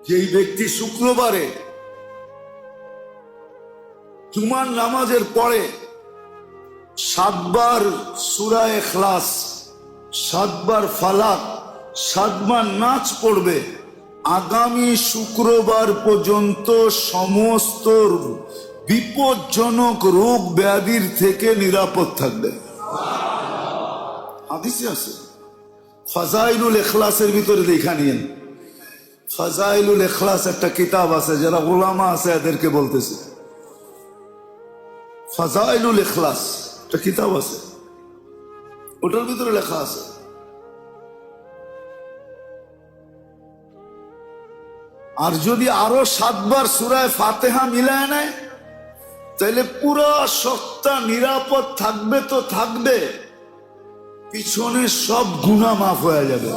যেই ব্যক্তি শুক্রবারে জুমার নামাজের পরে 7 বার সূরা ইখলাস, 7 বার ফালাক, 7 বার নাচ পড়বে, আগামী শুক্রবার পর্যন্ত সমস্ত বিপজ্জনক রোগ ব্যাধির থেকে নিরাপদ থাকবে। হাদিসে আছে। ফাজাইলুল ইখলাসের ভিতরে দেখা নিয়েন। ফাজাইলুল ইখলাস একটা কিতাব আছে, যারা উলামা আছে এদেরকে বলতেছে। ফাজাইলুল ইখলাস একটা কিতাব আছে, ওটার ভিতরে লেখা আছে আর যদি আরো 7 বার সূরা ফাতিহা মিলায় নেয় তাহলে পুরো সপ্তাহ নিরাপদ থাকবে। তো থাকবে, পিছনে সব গুনাহ মাফ হয়ে যাবে।